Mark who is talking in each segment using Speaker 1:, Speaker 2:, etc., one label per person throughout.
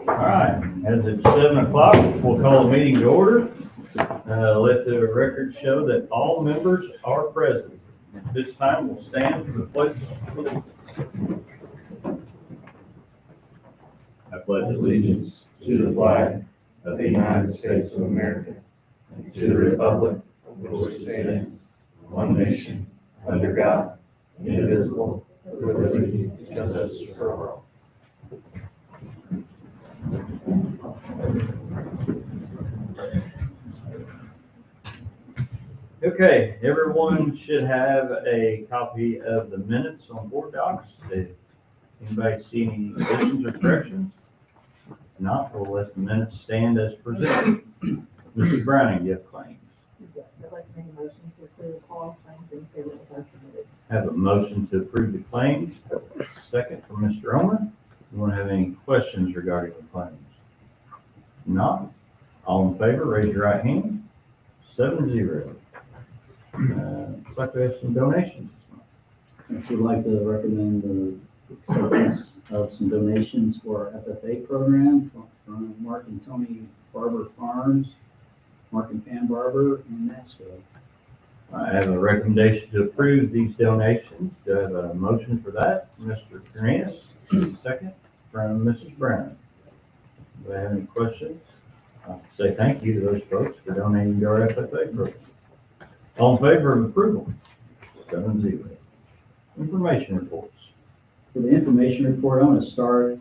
Speaker 1: All right, as it's 7 o'clock, we'll call the meeting to order. Let the record show that all members are present. At this time, we'll stand for the pledge of allegiance. I pledge allegiance
Speaker 2: to the flag of the United States of America and to the republic for which it stands, one nation, under God, indivisible, with liberty and justice for all.
Speaker 1: Okay, everyone should have a copy of the minutes on board docs. If anybody see any additions or corrections? If not, we'll let the minutes stand as presented. Mrs. Browning, do you have claims?
Speaker 3: Yes, I'd like to make a motion to approve all claims and payments as submitted.
Speaker 1: Have a motion to approve the claims. Second from Mr. Omer. Anyone have any questions regarding the claims? If not, all in favor, raise your right hand. 7-0. Looks like we have some donations this month.
Speaker 4: I would like to recommend the acceptance of some donations for our FFA program from Mark and Tony Barber Farms, Mark and Pam Barber, and Masco.
Speaker 1: I have a recommendation to approve these donations. Do I have a motion for that? Mr. Cornelius, second from Mrs. Brown. Do I have any questions? I'll say thank you to those folks for donating to our FFA program. All in favor of approval? 7-0. Information reports.
Speaker 4: For the information report, I want to start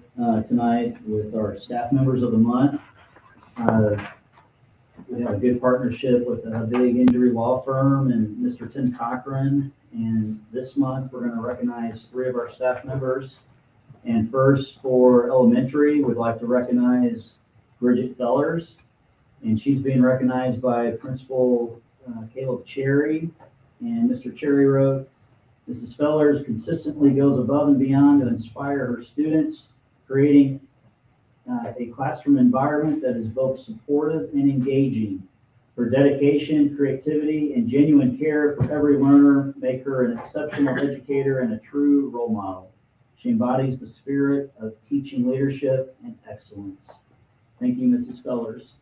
Speaker 4: tonight with our staff members of the month. We have a good partnership with a big injury law firm and Mr. Tim Cochran. And this month, we're going to recognize 3 of our staff members. And first, for elementary, we'd like to recognize Bridget Fellers. And she's being recognized by Principal Caleb Cherry. And Mr. Cherry wrote, Mrs. Fellers consistently goes above and beyond to inspire her students, creating a classroom environment that is both supportive and engaging. Her dedication, creativity, and genuine care for every learner make her an exceptional educator and a true role model. She embodies the spirit of teaching leadership and excellence. Thank you, Mrs. Fellers.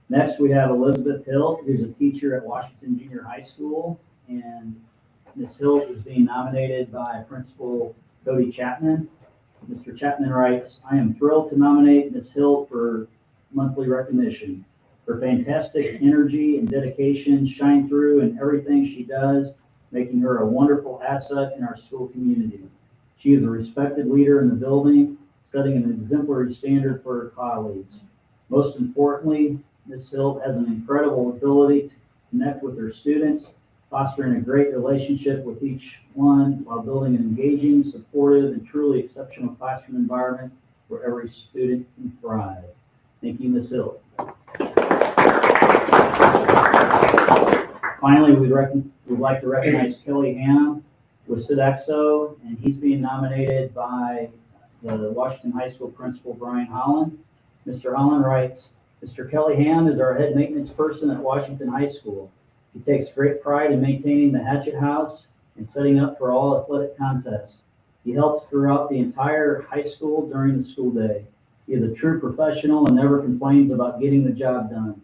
Speaker 4: Next, we have Elizabeth Hilt, who's a teacher at Washington Junior High School, and Ms. Hilt is being nominated by Principal Cody Chapman. Mr. Chapman writes, I am thrilled to nominate Ms. Hilt for monthly recognition. Her fantastic energy and dedication shine through in everything she does, making her a wonderful asset in our school community. She is a respected leader in the building, setting an exemplary standard for her colleagues. Most importantly, Ms. Hilt has an incredible ability to connect with her students, fostering a great relationship with each one while building an engaging, supportive, and truly exceptional classroom environment where every student can thrive. Thank you, Ms. Hilt. Finally, we'd like to recognize Kelly Hannah with Sodexo, and he's being nominated by the Washington High School Principal, Brian Holland. Mr. Holland writes, Mr. Kelly Ham is our head maintenance person at Washington High School. He takes great pride in maintaining the Hatchet House and setting up for all athletic contests. He helps throughout the entire high school during the school day. He is a true professional and never complains about getting the job done.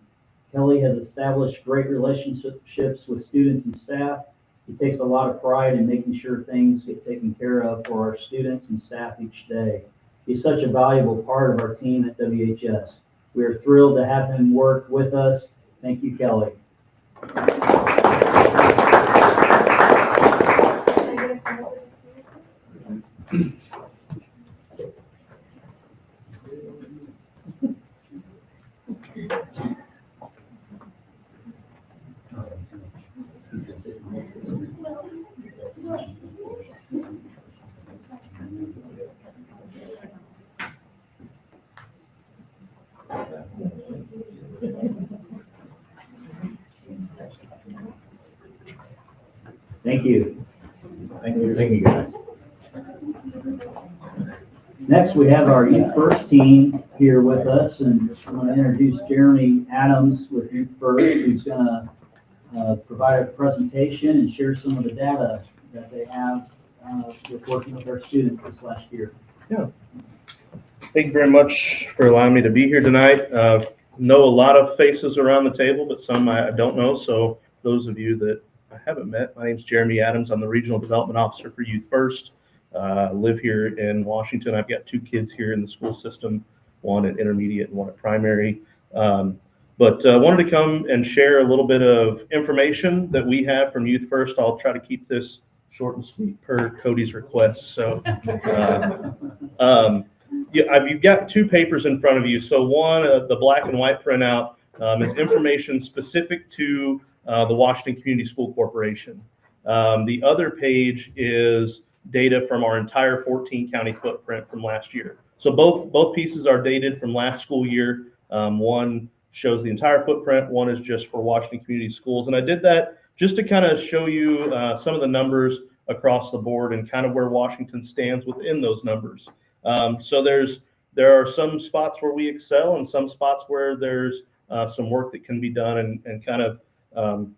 Speaker 4: Kelly has established great relationships with students and staff. He takes a lot of pride in making sure things get taken care of for our students and staff each day. He's such a valuable part of our team at WHS. We are thrilled to have him work with us. Thank you, Kelly. Thank you.
Speaker 1: Thank you guys.
Speaker 4: Next, we have our Youth First team here with us, and I'm going to introduce Jeremy Adams with Youth First, who's going to provide a presentation and share some of the data that they have with working with our students this last year.
Speaker 5: Yeah. Thank you very much for allowing me to be here tonight. Know a lot of faces around the table, but some I don't know. So those of you that I haven't met, my name's Jeremy Adams. I'm the Regional Development Officer for Youth First. Live here in Washington. I've got 2 kids here in the school system, one at intermediate and one at primary. But wanted to come and share a little bit of information that we have from Youth First. I'll try to keep this short and sweet per Cody's request. So you've got 2 papers in front of you. So one, the black and white printout, is information specific to the Washington Community School Corporation. The other page is data from our entire 14 county footprint from last year. So both pieces are dated from last school year. One shows the entire footprint, one is just for Washington Community Schools. And I did that just to kind of show you some of the numbers across the board and kind of where Washington stands within those numbers. So there are some spots where we excel and some spots where there's some work that can be done and kind of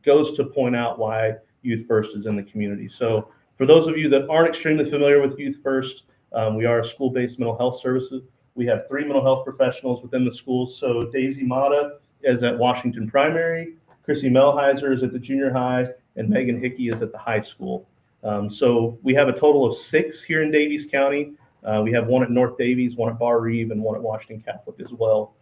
Speaker 5: goes to point out why Youth First is in the community. So for those of you that aren't extremely familiar with Youth First, we are a school-based mental health services. We have 3 mental health professionals within the schools. So Daisy Mata is at Washington Primary, Chrissy Melheiser is at the junior high, and Megan Hickey is at the high school. So we have a total of 6 here in Daviess County. We have 1 at North Davies, 1 at Bar Reeve, and 1 at Washington Catholic as well.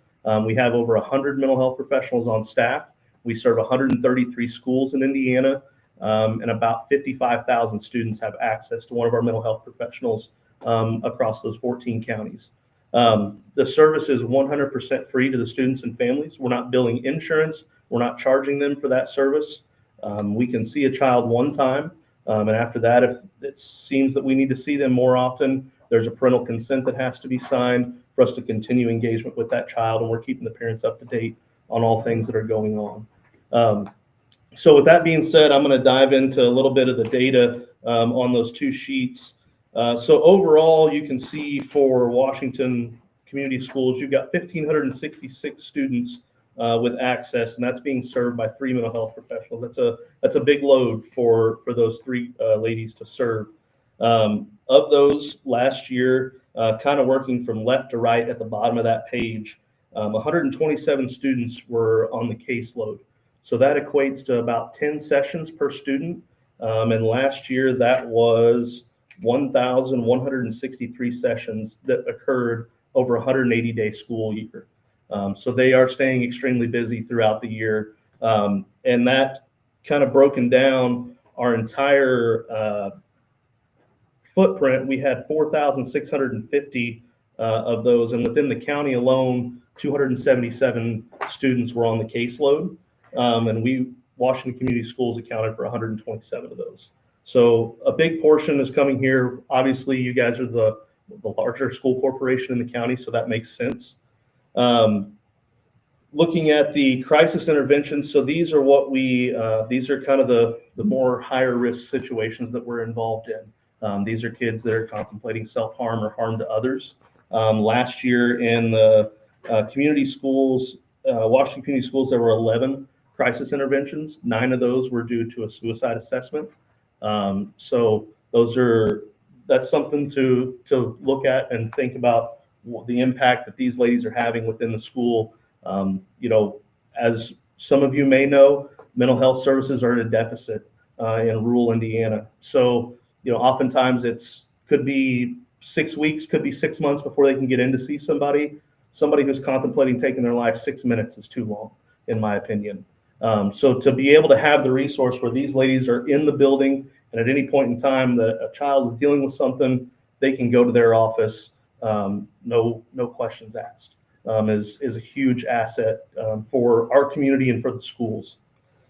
Speaker 5: We have over 100 mental health professionals on staff. We serve 133 schools in Indiana, and about 55,000 students have access to one of our mental health professionals across those 14 counties. The service is 100% free to the students and families. We're not billing insurance. We're not charging them for that service. We can see a child one time, and after that, if it seems that we need to see them more often, there's a parental consent that has to be signed for us to continue engagement with that child, and we're keeping the parents up to date on all things that are going on. So with that being said, I'm going to dive into a little bit of the data on those 2 sheets. So overall, you can see for Washington Community Schools, you've got 1,566 students with access, and that's being served by 3 mental health professionals. That's a big load for those 3 ladies to serve. Of those last year, kind of working from left to right at the bottom of that page, 127 students were on the caseload. So that equates to about 10 sessions per student. And last year that was 1,163 sessions that occurred over 180-day school year. So they are staying extremely busy throughout the year. And that kind of broken down our entire footprint, we had 4,650 of those. And within the county alone, 277 students were on the caseload. And Washington Community Schools accounted for 127 of those. So a big portion is coming here. Obviously, you guys are the larger school corporation in the county, so that makes sense. Looking at the crisis interventions, so these are these are kind of the more higher risk situations that we're involved in. These are kids that are contemplating self-harm or harm to others. Last year in the community schools, Washington Community Schools, there were 11 crisis interventions. 9 of those were due to a suicide assessment. So that's something to look at and think about the impact that these ladies are having within the school. As some of you may know, mental health services are at a deficit in rural Indiana. So, oftentimes could be 6 weeks, could be 6 months before they can get in to see somebody. Somebody who's contemplating taking their life, 6 minutes is too long, in my opinion. So to be able to have the resource where these ladies are in the building and at any point in time that a child is dealing with something, they can go to their office, no questions asked, is a huge asset for our community and for the schools.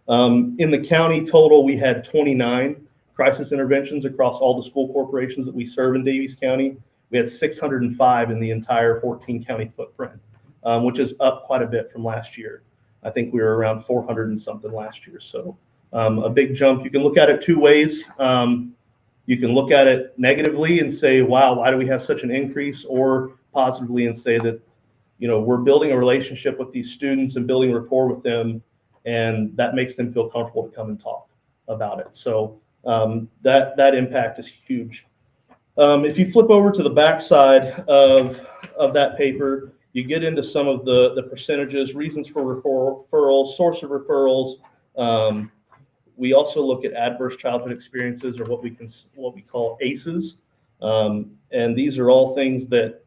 Speaker 5: In the county total, we had 29 crisis interventions across all the school corporations that we serve in Daviess County. We had 605 in the entire 14 county footprint, which is up quite a bit from last year. I think we were around 400 and something last year. So a big jump. You can look at it two ways. You can look at it negatively and say, wow, why do we have such an increase? Or positively and say that, we're building a relationship with these students and building rapport with them, and that makes them feel comfortable to come and talk about it. So that impact is huge. If you flip over to the backside of that paper, you get into some of the percentages, reasons for referrals, source of referrals. We also look at adverse childhood experiences, or what we call ACEs, and these are all things that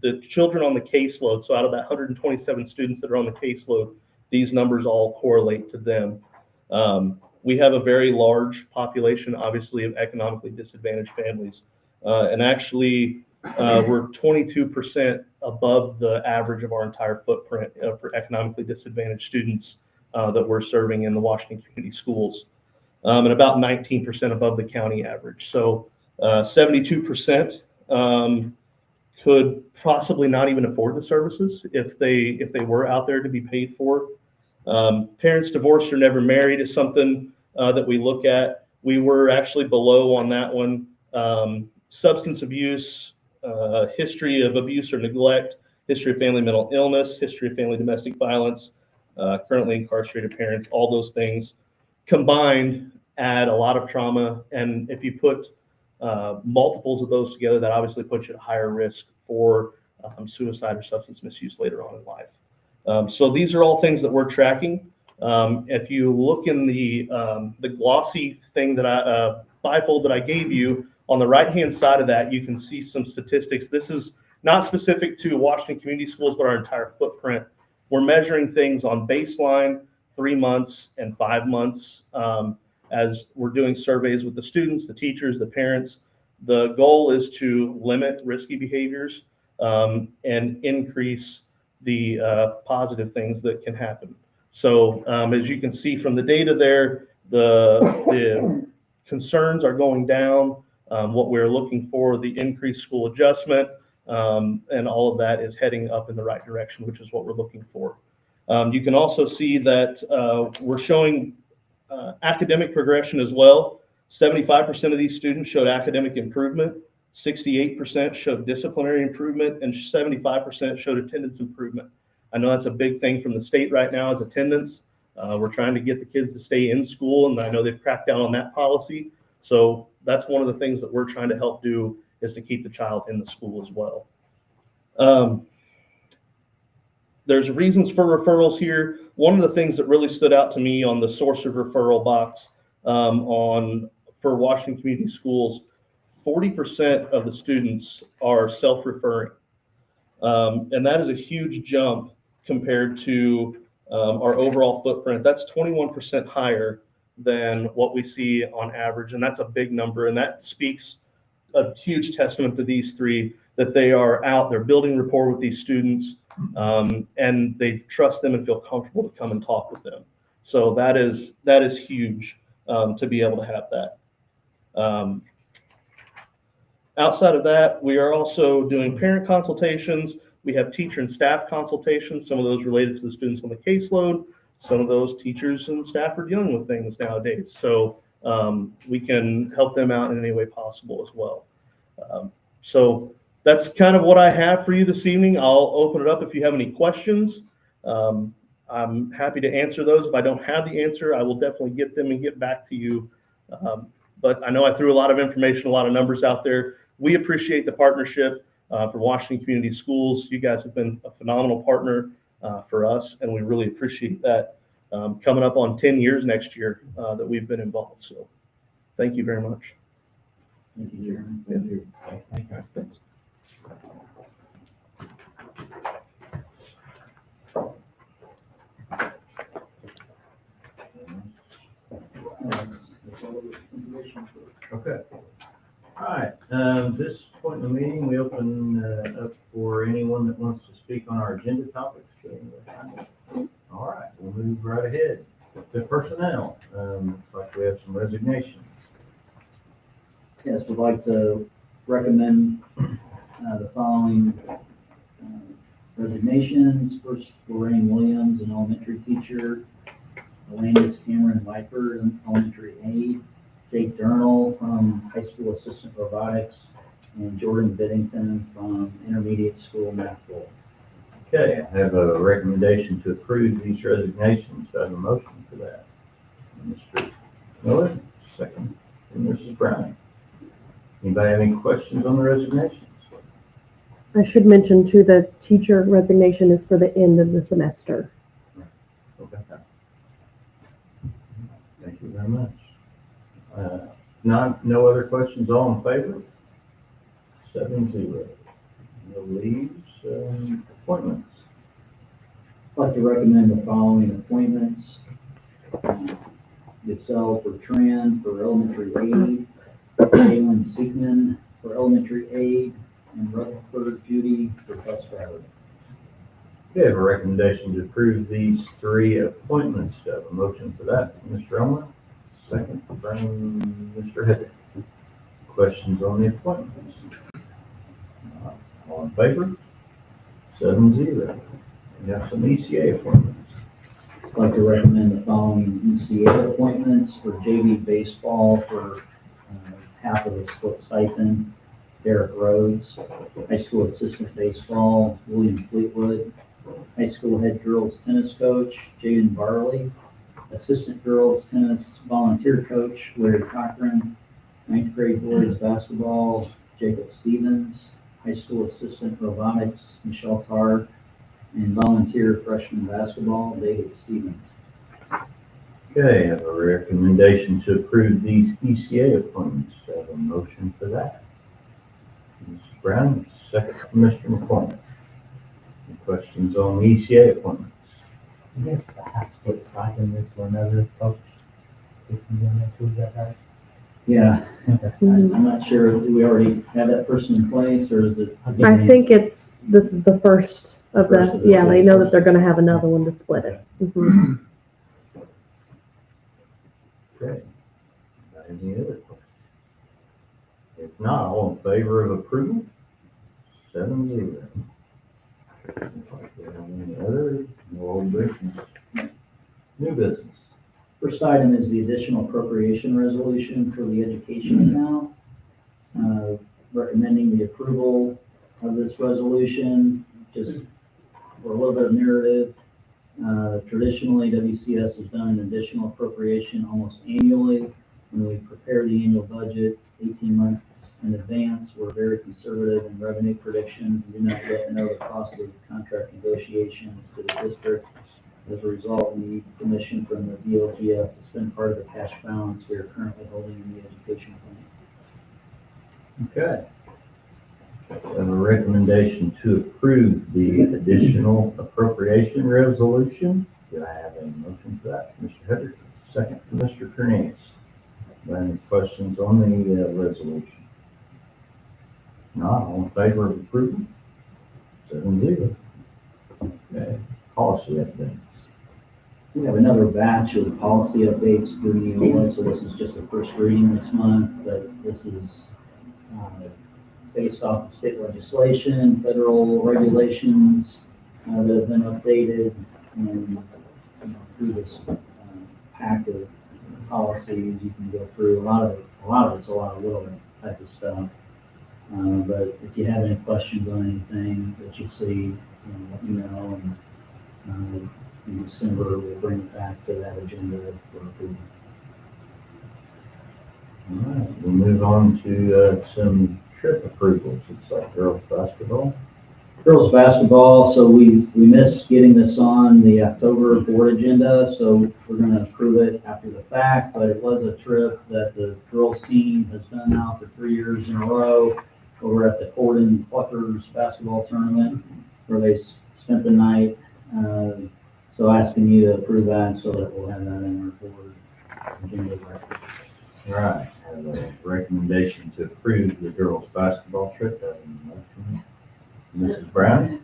Speaker 5: the children on the caseload. So out of that 127 students that are on the caseload, these numbers all correlate to them. We have a very large population, obviously, of economically disadvantaged families, and actually we're 22% above the average of our entire footprint for economically disadvantaged students that we're serving in the Washington Community Schools. And about 19% above the county average. So 72% could possibly not even afford the services if they were out there to be paid for. Parents divorced or never married is something that we look at. We were actually below on that one. Substance abuse, history of abuse or neglect, history of family mental illness, history of family domestic violence, currently incarcerated parents, all those things combined add a lot of trauma. And if you put multiples of those together, that obviously puts you at higher risk for suicide or substance misuse later on in life. So these are all things that we're tracking. If you look in the glossy thing that bifold that I gave you, on the right-hand side of that, you can see some statistics. This is not specific to Washington Community Schools, but our entire footprint. We're measuring things on baseline, 3 months, and 5 months as we're doing surveys with the students, the teachers, the parents. The goal is to limit risky behaviors and increase the positive things that can happen. So as you can see from the data there, the concerns are going down. What we're looking for, the increased school adjustment, and all of that is heading up in the right direction, which is what we're looking for. You can also see that we're showing academic progression as well. 75% of these students showed academic improvement, 68% showed disciplinary improvement, and 75% showed attendance improvement. I know that's a big thing from the state right now is attendance. We're trying to get the kids to stay in school, and I know they've cracked down on that policy. So that's one of the things that we're trying to help do, is to keep the child in the school as well. There's reasons for referrals here. One of the things that really stood out to me on the source of referral box for Washington Community Schools, 40% of the students are self-referring. And that is a huge jump compared to our overall footprint. That's 21% higher than what we see on average. And that's a big number. And that speaks a huge testament to these three, that they are out, they're building rapport with these students, and they trust them and feel comfortable to come and talk with them. So that is huge to be able to have that. Outside of that, we are also doing parent consultations. We have teacher and staff consultations, some of those related to the students on the caseload. Some of those teachers and staff are dealing with things nowadays. So we can help them out in any way possible as well. So that's kind of what I have for you this evening. I'll open it up if you have any questions. I'm happy to answer those. If I don't have the answer, I will definitely get them and get back to you. But I know I threw a lot of information, a lot of numbers out there. We appreciate the partnership from Washington Community Schools. You guys have been a phenomenal partner for us, and we really appreciate that. Coming up on 10 years next year that we've been involved. So thank you very much.
Speaker 1: Thank you, Jeremy. Thank you. Thank you.
Speaker 5: Thanks.
Speaker 1: Okay. All right. This point in the meeting, we open up for anyone that wants to speak on our agenda topics. All right, we'll move right ahead to personnel. Looks like we have some resignations.
Speaker 4: Yes, we'd like to recommend the following resignations. First, Lorraine Williams, an elementary teacher. Alanis Cameron Viper, an elementary aide. Jake Durnall from high school assistant robotics. And Jordan Biddington from intermediate school math bowl.
Speaker 1: Okay, I have a recommendation to approve these resignations. Do I have a motion for that? Mr. Miller, second from Mrs. Brown. Anybody have any questions on the resignations?
Speaker 6: I should mention too, the teacher resignation is for the end of the semester.
Speaker 1: Okay. Thank you very much. No other questions, all in favor? 7-0. No leaves, appointments.
Speaker 4: I'd like to recommend the following appointments. Giselle Bertrand for elementary aide, Jalen Siegman for elementary aide, and Rutherford Judy for bus driver.
Speaker 1: Okay, I have a recommendation to approve these 3 appointments. Do I have a motion for that? Mr. Elmer, second from Mr. Hedrick. Questions on the appointments? All in favor? 7-0. We have some ECA appointments.
Speaker 4: I'd like to recommend the following ECA appointments for JV baseball for half of the split stipend. Derek Rhodes, high school assistant baseball, William Fleetwood, high school head girls tennis coach, Jaden Barley, assistant girls tennis volunteer coach, Larry Cochran, 9th grade boys basketball, Jacob Stevens, high school assistant robotics, Michelle Tarr, and volunteer freshman basketball, David Stevens.
Speaker 1: Okay, I have a recommendation to approve these ECA appointments. Do I have a motion for that? Mr. Brown, second from Mr. McCormick. Any questions on the ECA appointments?
Speaker 7: Yes, the half split stipend is for another coach. If you want to approve that, right?
Speaker 4: Yeah, I'm not sure, do we already have that person in place, or is it?
Speaker 6: I think this is the first of
Speaker 4: First of
Speaker 6: the,
Speaker 4: the
Speaker 6: yeah, they know that they're gonna have another one to split it. Mhm.
Speaker 1: Okay. Any other questions? If not, all in favor of approval? 7-0. Any other? No old business. New business.
Speaker 4: First item is the additional appropriation resolution for the education account. Recommending the approval of this resolution, just for a little bit of narrative. Traditionally, WCS has done an additional appropriation almost annually. When we prepare the annual budget 18 months in advance, we're very conservative in revenue predictions and do not yet know the cost of contract negotiations to the district. As a result, we need permission from the DLGF to spend part of the cash balance we are currently holding in the education fund.
Speaker 1: Okay. I have a recommendation to approve the additional appropriation resolution. Do I have a motion for that? Mr. Hedrick, second from Mr. Cornelius. Any questions on the resolution? Not all in favor of approval? 7-0. Okay. Policy updates.
Speaker 4: We have another batch of policy updates through Neola, so this is just the first reading this month, but this is based off of state legislation, federal regulations that have been updated, and through this pack of policies you can go through. A lot of it's a lot of little type of stuff. But if you have any questions on anything that you see, let me know, and in December we'll bring it back to that agenda for approval.
Speaker 1: All right, we'll move on to some trip approvals. It's like girls basketball.
Speaker 4: Girls basketball, so we missed getting this on the October board agenda, so we're going to approve it after the fact, but it was a trip that the girls team has done now for 3 years in a row over at the Corden Pluckers basketball tournament where they spent the night. So asking you to approve that so that we'll have that in our board agenda record.
Speaker 1: All right, I have a recommendation to approve the girls basketball trip. Do I have a motion? Mrs. Brown,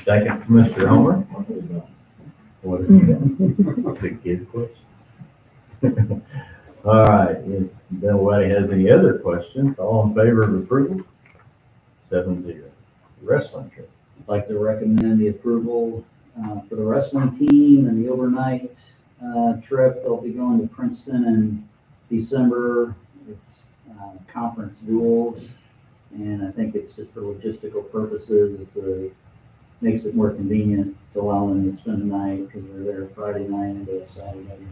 Speaker 1: second from Mr. Homer. What have you got? Big kid question. All right, if nobody has any other questions, all in favor of approval? 7-0. Wrestling trip.
Speaker 4: I'd like to recommend the approval for the wrestling team and the overnight trip. They'll be going to Princeton in December. It's conference duels, and I think it's just for logistical purposes. Makes it more convenient to allow them to spend the night because they're there Friday night into Saturday.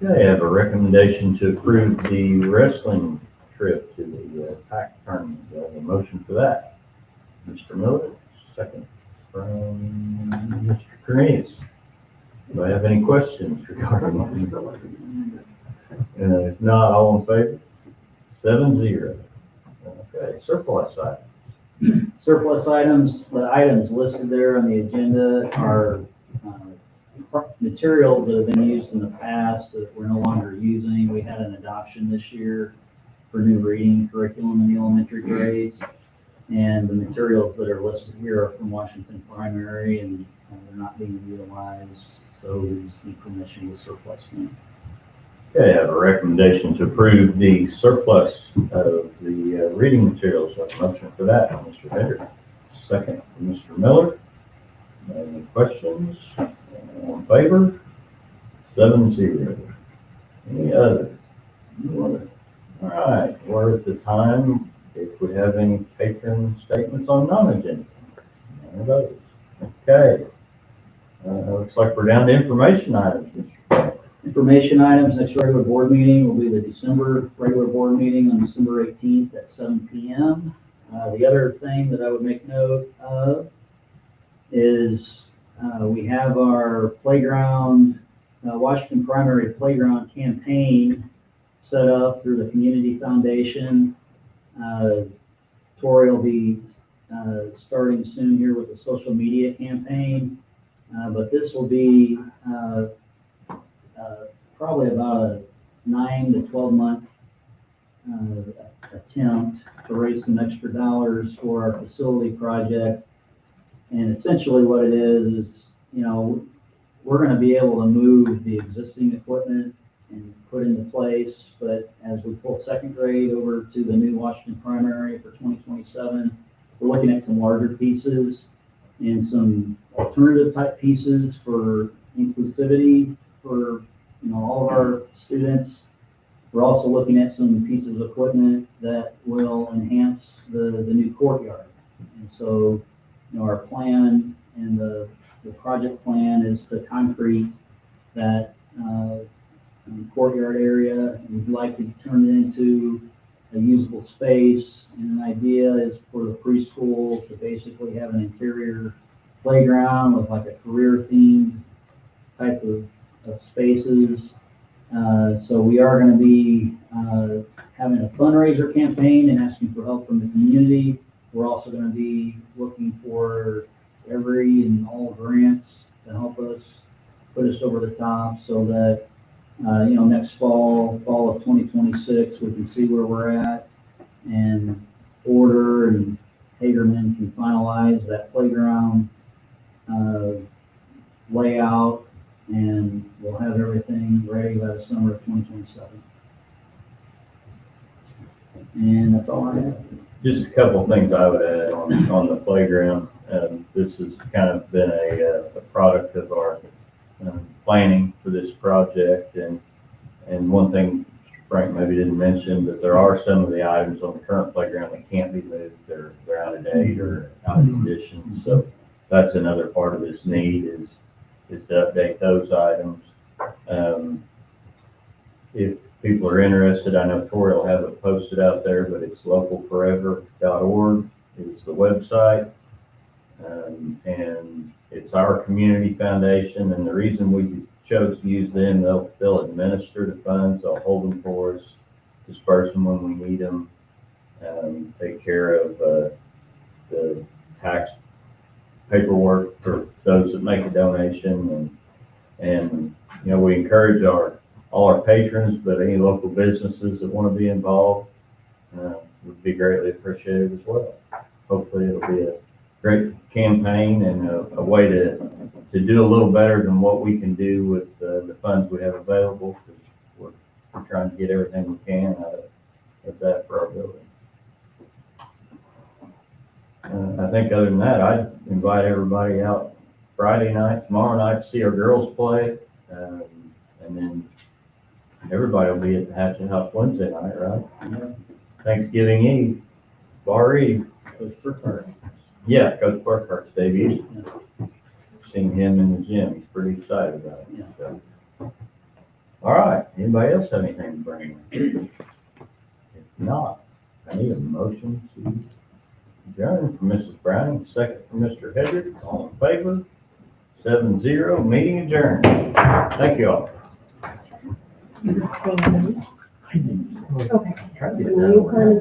Speaker 1: Okay, I have a recommendation to approve the wrestling trip to the PAC tournament. Do I have a motion for that? Mr. Miller, second from Mr. Cornelius. Do I have any questions regarding that? If not, all in favor? 7-0. Okay, surplus item.
Speaker 4: Surplus items, the items listed there on the agenda are materials that have been used in the past that we're no longer using. We had an adoption this year for new reading curriculum in the elementary grades. And the materials that are listed here are from Washington Primary, and they're not being utilized, so we just need permission to surplus them.
Speaker 1: Okay, I have a recommendation to approve the surplus of the reading materials. I have a motion for that, Mr. Hendrick. Second from Mr. Miller. Any questions? All in favor? 7-0. Any other? No other. All right, we're at the time if we have any patron statements on non-agenda. None of those. Okay. Looks like we're down to information items, Mr. Hendrick.
Speaker 4: Information items, next regular board meeting will be the December regular board meeting on December 18th at 7 p.m. The other thing that I would make note of is we have our playground, Washington Primary Playground campaign set up through the Community Foundation. Tori will be starting soon here with the social media campaign, but this will be probably about a 9 to 12 month attempt to raise some extra dollars for our facility project. And essentially what it is, we're going to be able to move the existing equipment and put into place, but as we pull second grade over to the new Washington Primary for 2027, we're looking at some larger pieces and some alternative type pieces for inclusivity for all of our students. We're also looking at some pieces of equipment that will enhance the new courtyard. And so, our plan and the project plan is to concrete that courtyard area, and we'd like to turn it into a usable space. And an idea is for the preschool to basically have an interior playground with like a career themed type of spaces. So we are going to be having a fundraiser campaign and asking for help from the community. We're also going to be looking for every and all grants to help us put us over the top so that next fall of 2026, we can see where we're at and order, and Hagerman can finalize that playground layout, and we'll have everything ready by the summer of 2027. And that's all I have.
Speaker 1: Just a couple of things I would add on the playground. This has kind of been a product of our planning for this project, and one thing Frank maybe didn't mention, but there are some of the items on the current playground that can't be moved. They're out of date or out of condition. So that's another part of this need is to update those items. If people are interested, I know Tori will have it posted out there, but it's localforever.org is the website. And it's our community foundation, and the reason we chose to use them, they'll administer the funds, they'll hold them for us, disperse them when we need them, take care of the tax paperwork for those that make a donation, and we encourage all our patrons, but any local businesses that want to be involved would be greatly appreciated as well. Hopefully it'll be great campaign and a way to do a little better than what we can do with the funds we have available, because we're trying to get everything we can out of that for our building. I think other than that, I'd invite everybody out Friday night, tomorrow night to see our girls play. And then everybody will be at the Hatchet House Wednesday night, right? Thanksgiving Eve, Bar Eve.
Speaker 4: Coach Burkhart.
Speaker 1: Yeah, Coach Burkhart's debut. Seen him in the gym. He's pretty excited about it.
Speaker 4: Yeah.
Speaker 1: So. All right. Anybody else have anything to bring in? If not, I need a motion to adjourn from Mrs. Browning, second from Mr. Hedrick. All in favor? 7-0. Meeting adjourned. Thank you all.
Speaker 6: Okay.
Speaker 1: Try to get it
Speaker 6: Will you
Speaker 1: done.
Speaker 6: sign the